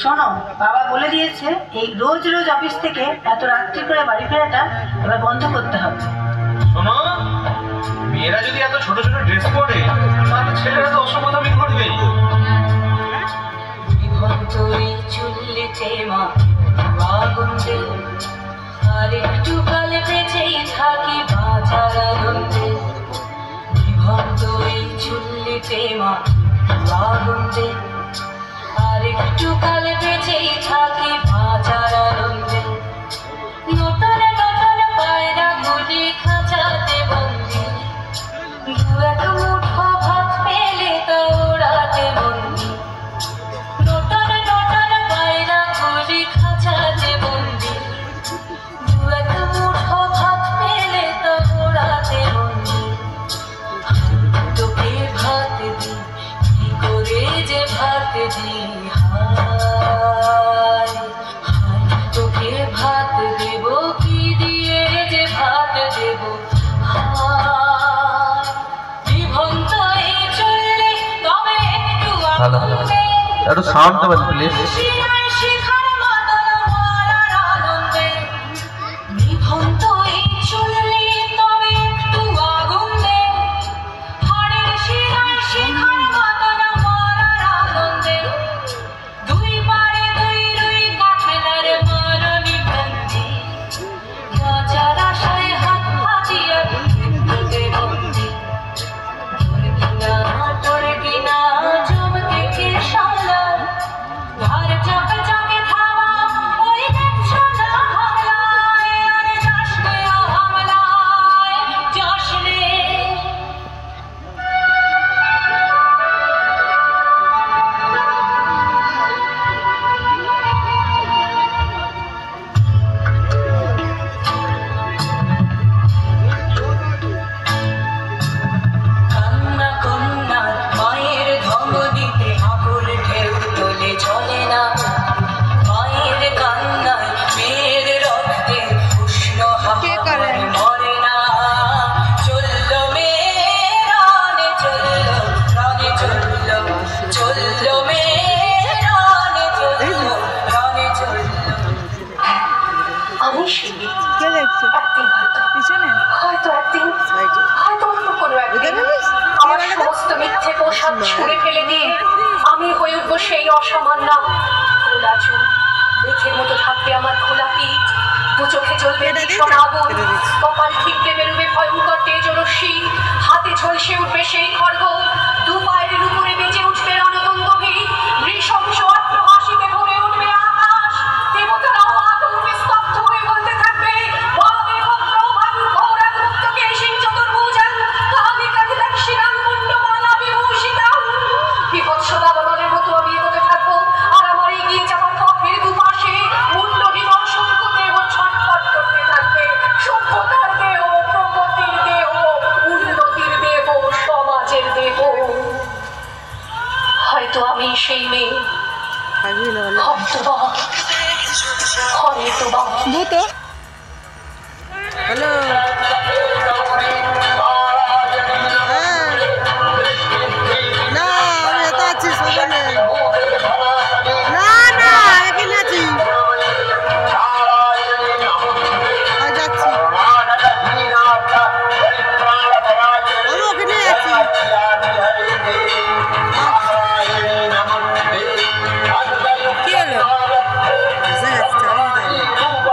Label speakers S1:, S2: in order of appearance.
S1: শোনো, বাবা বলে দিয়েছে এই রোজ রোজ অফিস থেকে এত রাত্রি করে বাড়ি ফেরাটা এবার বন্ধ করতে হবে।
S2: শোনো, মেয়েরা যদি এত ছোট ছোট ড্রেস পরে তাহলে ছেলেরা তো অসমাধান করবে।
S3: আরেকটু কাল বেঁচেই থাকি বাঁচার আনন্দে, বিভক্ত এই চুল্লিতে মা আগুনতে। আরেকটু কাল বেঁচেই থাকি বাঁচার আনন্দে, নতুন নতুন পায়রা গুলি খাঁচাতে বন্দি, দু এক মুঠো ভাত পেলে তা ওড়াতে বন্দি। নতুন নতুন পায়রা গুলি খাঁচাতে বন্দি, দু এক মুঠো ভাত পেলে তা ওড়াতে বন্দি। তোকে ভাত দি, কি করে যে ভাত দি, হায় হায় তোকে ভাত দেব, কি দিয়ে যে ভাত দেব, হায় বিভক্ত এই চললে তবে একটু আনন্দে,
S4: একটু সাউন্ড দেবেন প্লিজ।
S3: শিখার মাতাল মারার আনন্দে, বিভক্ত এই চললে তবে একটু আগুন দে, হাড়ের শিরায় শিখার মাতাল মারার আনন্দে। দুই পারে দুই রুই কাঠেলার মারণি বন্দি, বাঁচার আশায় হাত পাতিয়া দিতে বন্দি। তোর কিনা জম থেকে সামলায়, ঘর চকে চকে থামা ওই দেখছো না হামলায়, আরে যাস রে হামলায়, যাস রে। কান্না কন্যার মায়ের ধমনীতে আকুল ঢেউ তোলে চলে না, মায়ের কান্নায় মেয়ের রক্তে উষ্ণ হাওয়ায় মরে না। চললো মেয়ে রানে চললো, রানে চললো, চললো মেয়ে রানে চললো, রানে চললো। আমি শিখি
S5: কে দেখছে
S3: একদিন
S5: পিছনে?
S3: হয়তো একদিন হয়তো অন্য কোনো একদিন আমার সমস্ত মিথ্যে পোশাক ছুঁড়ে ফেলে দিয়ে আমি হয়ে উঠবো সেই অসামান্য। খোলা চুল, মেঘের মতো থাকবে আমার খোলা পিঠ, দু চোখে জ্বলবে ভীষণ আগুন, কপাল ঠিকরে বেরোবে ভয়ঙ্কর তেজরশ্মি, হাতে ঝলসে উঠবে সেই খড়গ, দু পায়ের উপরে বেজে উঠবে রণতন্ত্র ভিড়, নৃশংস অট্টহাসিতে ভরে উঠবে আকাশ, দেবতারাও আতঙ্কে স্তব্ধ হয়ে বলতে থাকবে, মহাদেবত্র ভয়ঙ্কর এক মুক্তকেশী চতুর্ভুজাং, কামিকাজিতাং শিরাং পুণ্যমালা বিভূষিতাং। বিভৎস দাবানলের মতো আমি এগোতে থাকবো, আর আমার এগিয়ে যাওয়ার পথের দুপাশে মুন্ডহীন অসংখ্য দেহ ছটফট করতে থাকবে। সভ্যতার দেহ, প্রগতির দেহ, উন্নতির দেহ, সমাজের দেহ। হয়তো আমি সেই মেয়ে, হয়তোবা হয়তোবা
S5: ভূত হ্যালো